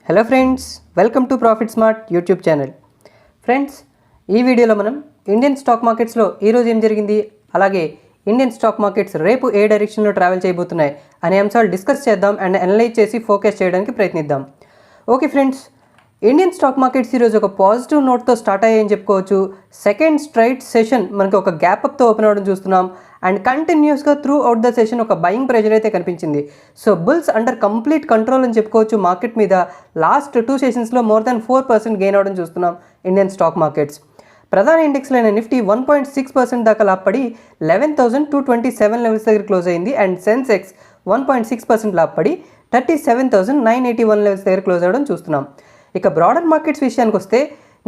Hello friends, welcome to profit smart YouTube channel. Friends, ఈ వీడియోలో మనం ఇండియన్ స్టాక్ మార్కెట్స్లో ఈరోజు ఏం జరిగింది, అలాగే ఇండియన్ స్టాక్ మార్కెట్స్ రేపు ఏ డైరెక్షన్లో ట్రావెల్ చేయబోతున్నాయి అనే అంశాలు డిస్కస్ చేద్దాం అండ్ అనలైజ్ చేసి ఫోకస్ చేయడానికి ప్రయత్నిద్దాం. Okay friends, Indian stock markets ఈరోజు ఒక పాజిటివ్ నోట్తో స్టార్ట్ అయ్యాయని చెప్పుకోవచ్చు. సెకండ్ స్ట్రైట్ సెషన్ మనకి ఒక గ్యాప్ అప్తో ఓపెన్ అవ్వడం చూస్తున్నాం అండ్ కంటిన్యూస్గా త్రూ అవుట్ ద సెషన్ ఒక బయింగ్ ప్రెషర్ అయితే కనిపించింది. So bulls under complete control అని చెప్పుకోవచ్చు మార్కెట్ మీద. లాస్ట్ 2 సెషన్స్లో మోర్ దాన్ 4% గెయిన్ అవ్వడం చూస్తున్నాం ఇండియన్ స్టాక్ మార్కెట్స్. ప్రధాన ఇండెక్స్లో అయిన నిఫ్టీ 1.6% దాకా లాభపడి 11,227 లెవెల్స్ దగ్గర క్లోజ్ అయింది అండ్ సెన్సెక్స్ 1.6% లాభపడి 37,981 లెవెల్స్ దగ్గర క్లోజ్ అవ్వడం చూస్తున్నాం. ఇక బ్రాడర్ మార్కెట్స్ విషయానికి వస్తే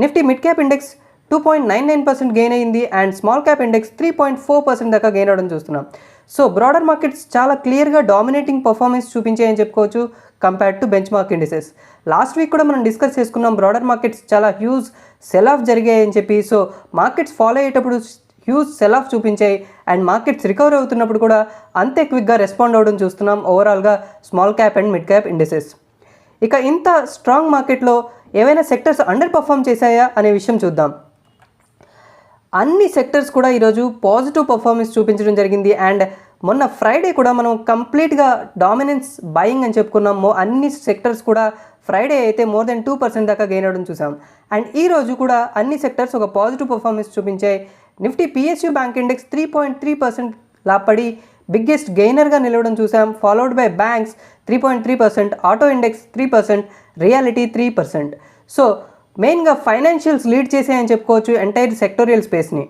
Nifty mid cap index 2.99% gain అయింది అండ్ స్మాల్ క్యాప్ ఇండెక్స్ 3.4% దాకా గెయిన్ అవ్వడం చూస్తున్నాం. సో బ్రాడర్ మార్కెట్స్ చాలా క్లియర్గా డామినేటింగ్ పర్ఫార్మెన్స్ చూపించాయని చెప్పుకోవచ్చు compared to bench mark indices. Last week కూడా మనం డిస్కస్ చేసుకున్నాం, బ్రాడర్ మార్కెట్స్ చాలా హ్యూజ్ సెల్ ఆఫ్ జరిగాయని చెప్పి. సో మార్కెట్స్ ఫాలో అయ్యేటప్పుడు హ్యూజ్ సెల్ ఆఫ్ చూపించాయి అండ్ మార్కెట్స్ రికవర్ అవుతున్నప్పుడు కూడా అంతే క్విక్గా రెస్పాండ్ అవ్వడం చూస్తున్నాం ఓవరాల్గా small cap and mid cap indices. ఇక ఇంత స్ట్రాంగ్ మార్కెట్లో ఏవైనా సెక్టర్స్ అండర్ పర్ఫామ్ చేశాయా అనే విషయం చూద్దాం. అన్ని సెక్టర్స్ కూడా ఈరోజు పాజిటివ్ పర్ఫార్మెన్స్ చూపించడం జరిగింది అండ్ మొన్న ఫ్రైడే కూడా మనం కంప్లీట్గా డామినెన్స్ బయింగ్ అని చెప్పుకున్నాము. అన్ని సెక్టర్స్ కూడా ఫ్రైడే అయితే మోర్ దెన్ 2% దాకా గెయిన్ అవ్వడం చూసాం అండ్ ఈరోజు కూడా అన్ని సెక్టర్స్ ఒక పాజిటివ్ పర్ఫార్మెన్స్ చూపించాయి. నిఫ్టీ పిఎస్యూ బ్యాంక్ ఇండెక్స్ 3.3% లాభపడి బిగ్గెస్ట్ గెయినర్గా నిలవడం చూసాం, followed by banks 3.3%, auto index 3%, reality 3%. So మెయిన్గా ఫైనాన్షియల్స్ లీడ్ చేసాయని చెప్పుకోవచ్చు ఎంటైర్ సెక్టోరియల్ స్పేస్ని.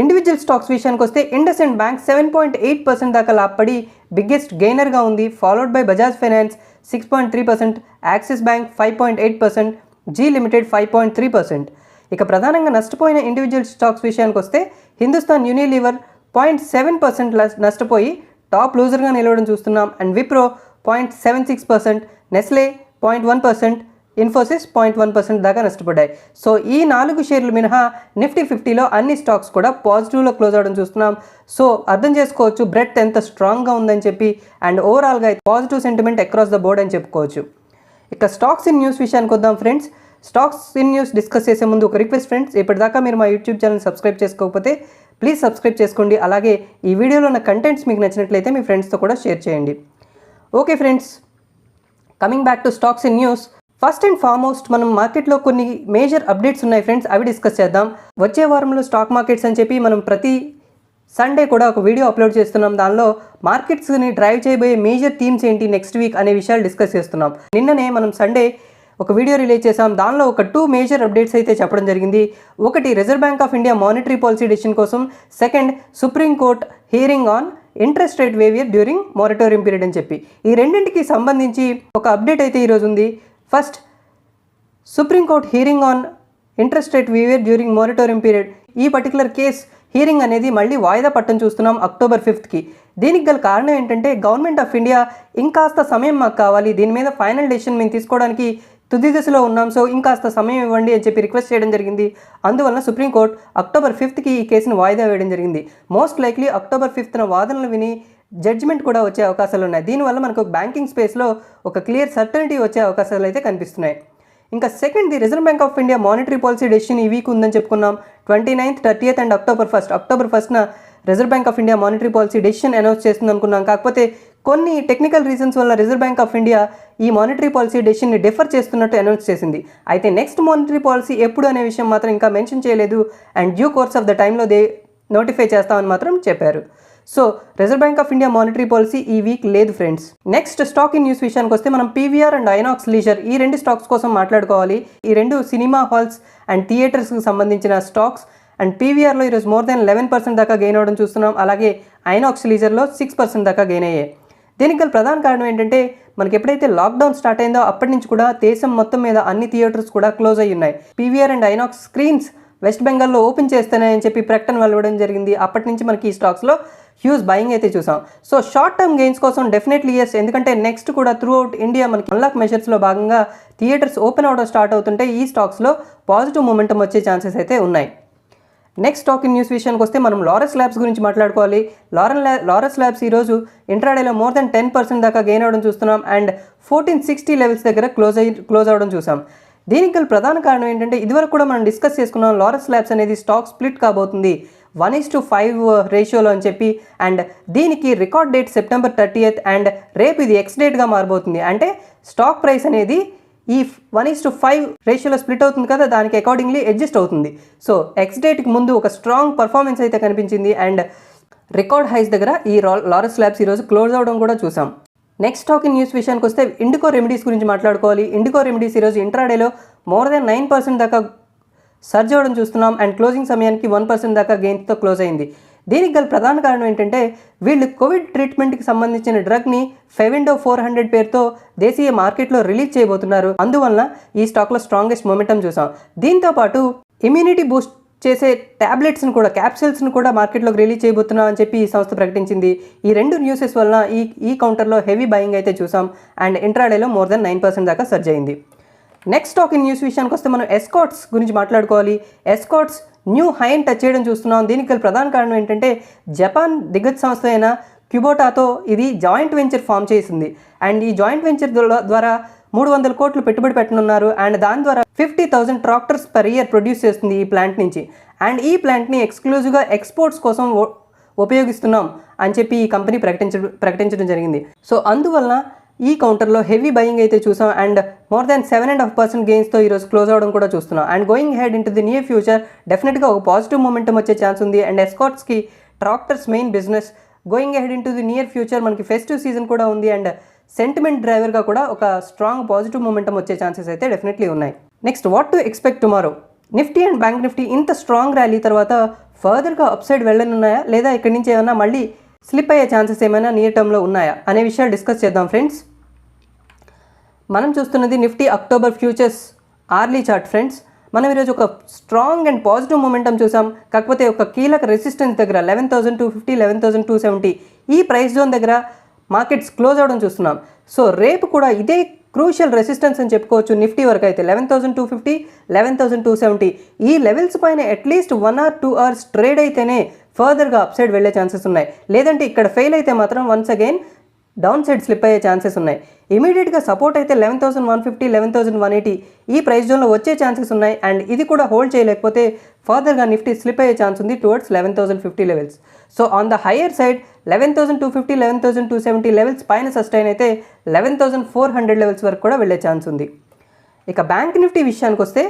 ఇండివిజువల్ స్టాక్స్ విషయానికి వస్తే ఇండస్ఇండ్ బ్యాంక్ 7.8% దాకా లాభపడి బిగ్గెస్ట్ గెయినర్గా ఉంది, followed by Bajaj Finance 6.3%, Axis Bank 5.8%, Zee Limited 5.3%. ఇక ప్రధానంగా నష్టపోయిన ఇండివిజువల్ స్టాక్స్ విషయానికి వస్తే హిందుస్థాన్ యూనిలీవర్ 0.7% నష్టపోయి టాప్ లూజర్గా నిలవడం చూస్తున్నాం అండ్ విప్రో 0.76%, నెస్లే 0.1%, ఇన్ఫోసిస్ 0.1% దాకా నష్టపడ్డాయి. సో ఈ 4 షేర్లు మినహా నిఫ్టీ 50లో అన్ని స్టాక్స్ కూడా పాజిటివ్లో క్లోజ్ అవ్వడం చూస్తున్నాం. సో అర్థం చేసుకోవచ్చు బ్రెడ్త్ ఎంత స్ట్రాంగ్గా ఉందని చెప్పి అండ్ ఓవరాల్గా positive sentiment across the board అని చెప్పుకోవచ్చు. ఇక స్టాక్స్ ఇన్ న్యూస్ విషయానికి వద్దాం friends. Stocks in news discuss చేసే ముందు ఒక రిక్వెస్ట్ ఫ్రెండ్స్, ఇప్పటిదాకా మీరు మా యూట్యూబ్ ఛానల్ సబ్స్క్రైబ్ చేసుకోకపోతే ప్లీజ్ సబ్స్క్రైబ్ చేసుకోండి. అలాగే ఈ వీడియోలో ఉన్న కంటెంట్స్ మీకు నచ్చినట్లయితే మీ ఫ్రెండ్స్తో కూడా షేర్ చేయండి. Okay friends, coming back to stocks in news. First and foremost మనం మార్కెట్లో కొన్ని మేజర్ అప్డేట్స్ ఉన్నాయి ఫ్రెండ్స్, అవి డిస్కస్ చేద్దాం. వచ్చే వారంలో స్టాక్ మార్కెట్స్ అని చెప్పి మనం ప్రతి సండే కూడా ఒక వీడియో అప్లోడ్ చేస్తున్నాం. దానిలో మార్కెట్స్ని డ్రైవ్ చేయబోయే మేజర్ థీమ్స్ ఏంటి నెక్స్ట్ వీక్ అనే విషయాలు డిస్కస్ చేస్తున్నాం. నిన్ననే మనం సండే ఒక వీడియో రిలీజ్ చేసాం. దానిలో ఒక 2 మేజర్ అప్డేట్స్ అయితే చెప్పడం జరిగింది. ఒకటి Reserve Bank of India monetary policy decision కోసం, second Supreme Court hearing on interest rate waiver during moratorium period అని చెప్పి ఈ రెండింటికి సంబంధించి ఒక అప్డేట్ అయితే ఈరోజు ఉంది. First, supreme Court hearing on interest rate waiver during moratorium period. ఈ పర్టికులర్ కేస్ హియరింగ్ అనేది మళ్ళీ వాయిదా పట్టం చూస్తున్నాం అక్టోబర్ 5th. దీనికి గల కారణం ఏంటంటే గవర్నమెంట్ ఆఫ్ ఇండియా ఇంకాస్త సమయం మాకు కావాలి, దీని మీద ఫైనల్ డెసిషన్ మేము తీసుకోవడానికి తుది దశలో ఉన్నాం, సో ఇంకాస్త సమయం ఇవ్వండి అని చెప్పి రిక్వెస్ట్ చేయడం జరిగింది. అందువలన సుప్రీంకోర్టు అక్టోబర్ 5th ఈ కేసును వాయిదా వేయడం జరిగింది. మోస్ట్ లైక్లీ అక్టోబర్ 5th వాదనలు విని జడ్జిమెంట్ కూడా వచ్చే అవకాశాలు ఉన్నాయి. దీనివల్ల మనకు బ్యాంకింగ్ స్పేస్లో ఒక క్లియర్ సర్టనిటీ వచ్చే అవకాశాలు అయితే కనిపిస్తున్నాయి. ఇంకా సెకండ్ది, Reserve Bank of India monetary policy decision ఈ వీక్ ఉందని చెప్పుకున్నాం. 29th, 30th and October 1st Reserve Bank of India monetary policy decision announce చేస్తుంది అనుకున్నాం. కాకపోతే కొన్ని టెక్నికల్ రీజన్స్ వల్ల రిజర్వ్ బ్యాంక్ ఆఫ్ ఇండియా ఈ మానిటరీ పాలసీ డెసిషన్ని డిఫర్ చేస్తున్నట్టు అనౌన్స్ చేసింది. అయితే నెక్స్ట్ మానిటరీ పాలసీ ఎప్పుడు అనే విషయం మాత్రం ఇంకా మెన్షన్ చేయలేదు and due course of the టైంలో నోటిఫై చేస్తామని మాత్రం చెప్పారు. So reserve Bank of India monetary policy ఈ వీక్ లేదు friends. Next stock in news విషయానికి వస్తే మనం పీవీఆర్ అండ్ ఐనాక్స్ లీజర్ ఈ 2 స్టాక్స్ కోసం మాట్లాడుకోవాలి. ఈ 2 సినిమా హాల్స్ అండ్ థియేటర్స్కి సంబంధించిన స్టాక్స్ అండ్ పీవీఆర్లో ఈరోజు మోర్ దెన్ 11% దాకా గెయిన్ అవ్వడం చూస్తున్నాం. అలాగే ఐనాక్స్ లీజర్లో 6% దాకా గెయిన్ అయ్యాయి. దీనికి గల ప్రధాన కారణం ఏంటంటే మనకి ఎప్పుడైతే లాక్డౌన్ స్టార్ట్ అయిందో అప్పటి నుంచి కూడా దేశం మొత్తం మీద అన్ని థియేటర్స్ కూడా క్లోజ్ అయ్యి ఉన్నాయి. PVR and INOX screens west బెంగాల్లో ఓపెన్ చేస్తానని చెప్పి ప్రకటన వెలువడం జరిగింది. అప్పటి నుంచి మనకి ఈ స్టాక్స్లో హ్యూజ్ బయింగ్ అయితే చూసాం. సో షార్ట్ టర్మ్ గెయిన్స్ కోసం డెఫినెట్లీ ఎస్, ఎందుకంటే నెక్స్ట్ కూడా త్రూ అవుట్ ఇండియా మనకి అన్లాక్ మెజర్స్లో భాగంగా థియేటర్స్ ఓపెన్ అవడం స్టార్ట్ అవుతుంటే ఈ స్టాక్స్లో పాజిటివ్ మూమెంటం వచ్చే ఛాన్సెస్ అయితే ఉన్నాయి. నెక్స్ట్ స్టాక్ ఇన్ న్యూస్ విషయానికి వస్తే మనం లారస్ ల్యాబ్స్ గురించి మాట్లాడుకోవాలి. లారస్ ల్యాబ్స్ ఈరోజు ఇంట్రాడేలో మోర్ దెన్ 10% దాకా గెయిన్ అవ్వడం చూస్తున్నాం అండ్ 1460 లెవెల్స్ దగ్గర క్లోజ్ అవ్వడం చూసాం. దీనికి గల ప్రధాన కారణం ఏంటంటే ఇదివరకు కూడా మనం డిస్కస్ చేసుకున్నాం, లారస్ ల్యాబ్స్ అనేది స్టాక్ స్ప్లిట్ కాబోతుంది 1:5 రేషియోలో అని చెప్పి. అండ్ దీనికి record date September 30th and రేపు ఇది ఎక్స్ డేట్గా మారబోతుంది. అంటే స్టాక్ ప్రైస్ అనేది ఈ 1:5 రేషియోలో స్ప్లిట్ అవుతుంది కదా, దానికి అకార్డింగ్లీ అడ్జస్ట్ అవుతుంది. సో ఎక్స్ డేట్కి ముందు ఒక స్ట్రాంగ్ పర్ఫార్మెన్స్ అయితే కనిపించింది అండ్ రికార్డ్ హైస్ దగ్గర ఈ లారస్ ల్యాబ్స్ ఈరోజు క్లోజ్ అవడం కూడా చూసాం. నెక్స్ట్ స్టాక్ ఇన్ న్యూస్ విషయానికి వస్తే ఇండికో రెమెడీస్ గురించి మాట్లాడుకోవాలి. ఇండికో రెమెడీస్ ఈరోజు ఇంట్రాడేలో మోర్ దెన్ 9% దాకా సర్జ్ అవ్వడం చూస్తున్నాం అండ్ క్లోజింగ్ సమయానికి 1% దాకా గెయిన్స్తో క్లోజ్ అయింది. దీనికి గల ప్రధాన కారణం ఏంటంటే వీళ్ళు కోవిడ్ ట్రీట్మెంట్కి సంబంధించిన డ్రగ్ని ఫెవిండో 400 పేరుతో దేశీయ మార్కెట్లో రిలీజ్ చేయబోతున్నారు. అందువలన ఈ స్టాక్లో స్ట్రాంగెస్ట్ మొమెంటం చూసాం. దీంతోపాటు ఇమ్యూనిటీ బూస్ట్ చేసే ట్యాబ్లెట్స్ని కూడా, క్యాప్సిల్స్ని కూడా మార్కెట్లోకి రిలీజ్ చేయబోతున్నాం అని చెప్పి ఈ సంస్థ ప్రకటించింది. ఈ రెండు న్యూసెస్ వలన ఈ కౌంటర్లో హెవీ బయింగ్ అయితే చూసాం అండ్ ఇంట్రాడేలో మోర్ దెన్ 9% దాకా సర్జ్ అయింది. నెక్స్ట్ స్టాక్ ఇన్ న్యూస్ విషయానికి వస్తే మనం ఎస్కార్ట్స్ గురించి మాట్లాడుకోవాలి. ఎస్కార్ట్స్ న్యూ హైని టచ్ చేయడం చూస్తున్నాం. దీనికి గల ప్రధాన కారణం ఏంటంటే జపాన్ దిగ్గజ సంస్థ అయిన క్యూబోటాతో ఇది జాయింట్ వెంచర్ ఫామ్ చేసింది అండ్ ఈ జాయింట్ వెంచర్ ద్వారా 300 కోట్లు పెట్టుబడి పెట్టనున్నారు అండ్ దాని ద్వారా 50,000 ట్రాక్టర్స్ పర్ ఇయర్ ప్రొడ్యూస్ చేస్తుంది ఈ ప్లాంట్ నుంచి. అండ్ ఈ ప్లాంట్ని ఎక్స్క్లూజివ్గా ఎక్స్పోర్ట్స్ కోసం ఉపయోగిస్తున్నాం అని చెప్పి ఈ కంపెనీ ప్రకటించడం జరిగింది. సో అందువలన ఈ కౌంటర్లో హెవీ బయింగ్ అయితే చూసాం అండ్ మోర్ దాన్ 7.5% గెయిన్స్తో ఈరోజు క్లోజ్ అవడం కూడా చూస్తున్నాం. And going ahead into the near future డెఫినెట్గా ఒక పాజిటివ్ మొమెంటం వచ్చే ఛాన్స్ ఉంది. అండ్ ఎస్కార్ట్స్కి tractors main business. Going ahead into the near future మనకి ఫెస్టివ్ సీజన్ కూడా ఉంది అండ్ సెంటిమెంట్ డ్రైవర్గా కూడా ఒక స్ట్రాంగ్ పాజిటివ్ మొమెంటం వచ్చే ఛాన్సెస్ అయితే డెఫినెట్లీ ఉన్నాయి. Next what to expect tomorrow. Nifty and bank Nifty ఇంత స్ట్రాంగ్ ర్యాలీ తర్వాత ఫర్దర్గా అప్సైడ్ వెళ్ళనున్నాయా లేదా ఇక్కడి నుంచి ఏమైనా మళ్ళీ స్లిప్ అయ్యే ఛాన్సెస్ ఏమైనా నియర్ టర్మ్లో ఉన్నాయా అనే విషయాలు డిస్కస్ చేద్దాం ఫ్రెండ్స్. మనం చూస్తున్నది Nifty October futures hourly chart friends. మనం ఈరోజు ఒక స్ట్రాంగ్ అండ్ పాజిటివ్ మొమెంటం చూసాం. కాకపోతే ఒక కీలక రెసిస్టెన్స్ దగ్గర 11,250, 11,270 ఈ ప్రైస్ జోన్ దగ్గర మార్కెట్స్ క్లోజ్ అవడం చూస్తున్నాం. సో రేపు కూడా ఇదే క్రూషియల్ రెసిస్టెన్స్ అని చెప్పుకోవచ్చు. నిఫ్టీ వరకు అయితే 11,250, 11,270 ఈ లెవెల్స్ పైన అట్లీస్ట్ 1 or 2 hours ట్రేడ్ అయితేనే ఫర్దర్గా అప్సైడ్ వెళ్ళే ఛాన్సెస్ ఉన్నాయి. లేదంటే ఇక్కడ ఫెయిల్ అయితే మాత్రం once again down side slip అయ్యే ఛాన్సెస్ ఉన్నాయి. ఇమీడియట్గా సపోర్ట్ అయితే 11,150, 11,180 ఈ ప్రైస్ జోన్లో వచ్చే ఛాన్సెస్ ఉన్నాయి. అండ్ ఇది కూడా హోల్డ్ చేయలేకపోతే ఫర్దర్గా నిఫ్టీ స్లిప్ అయ్యే ఛాన్స్ ఉంది towards 11,050 levels. So on the higher side 11,250, 11,270 levels పైన సస్టైన్ అయితే 11,400 లెవెల్స్ వరకు కూడా వెళ్ళే ఛాన్స్ ఉంది. ఇక బ్యాంక్ నిఫ్టీ విషయానికి వస్తే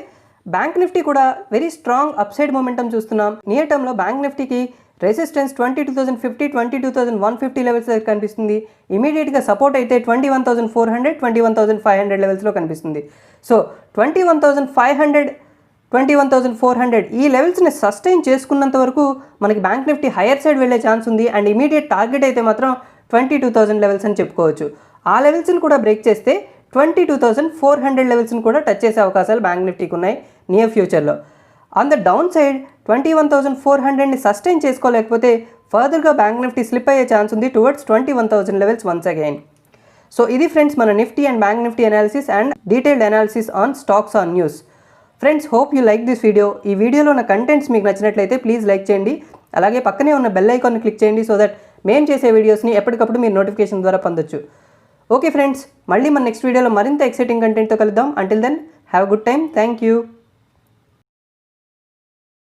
బ్యాంక్ నిఫ్టీ కూడా వెరీ స్ట్రాంగ్ అప్సైడ్ మొమెంటం చూస్తున్నాం. నియర్ టర్మ్లో బ్యాంక్ నిఫ్టీకి రెసిస్టెన్స్ 22,050, 22,150 లెవెల్స్ దగ్గర కనిపిస్తుంది. ఇమీడియట్గా సపోర్ట్ అయితే 21,400, 21,500 లెవెల్స్లో కనిపిస్తుంది. సో 21,500, 21,400 ఈ లెవెల్స్ని సస్టైన్ చేసుకున్నంత వరకు మనకి బ్యాంక్ నిఫ్టీ హైయర్ సైడ్ వెళ్ళే ఛాన్స్ ఉంది. అండ్ ఇమీడియట్ టార్గెట్ అయితే మాత్రం 22,000 లెవెల్స్ అని చెప్పుకోవచ్చు. ఆ లెవెల్స్ని కూడా బ్రేక్ చేస్తే 22,400 లెవెల్స్ని కూడా టచ్ చేసే అవకాశాలు బ్యాంక్ నిఫ్టీకి ఉన్నాయి నియర్ ఫ్యూచర్లో. ఆన్ ద డౌన్ సైడ్ 21,400ని సస్టైన్ చేసుకోలేకపోతే ఫర్దర్గా బ్యాంక్ నిఫ్టీ స్లిప్ అయ్యే ఛాన్స్ ఉంది towards 21,000 levels once again. So ఇది ఫ్రెండ్స్ మన Nifty and bank Nifty analysis and detailed analysis on stocks on news. Friends hope you like this video. ఈ వీడియోలో ఉన్న కంటెంట్స్ మీకు నచ్చినట్లయితే ప్లీజ్ లైక్ చేయండి. అలాగే పక్కనే ఉన్న బెల్ ఐకాన్ని క్లిక్ చేయండి సో దట్ మేము చేసే వీడియోస్ని ఎప్పటికప్పుడు మీరు నోటిఫికేషన్ ద్వారా పొందొచ్చు. ఓకే ఫ్రెండ్స్, మళ్ళీ మన నెక్స్ట్ వీడియోలో మరింత ఎక్సైటింగ్ కంటెంట్తో కలుద్దాం. Until then have good time. Thank you.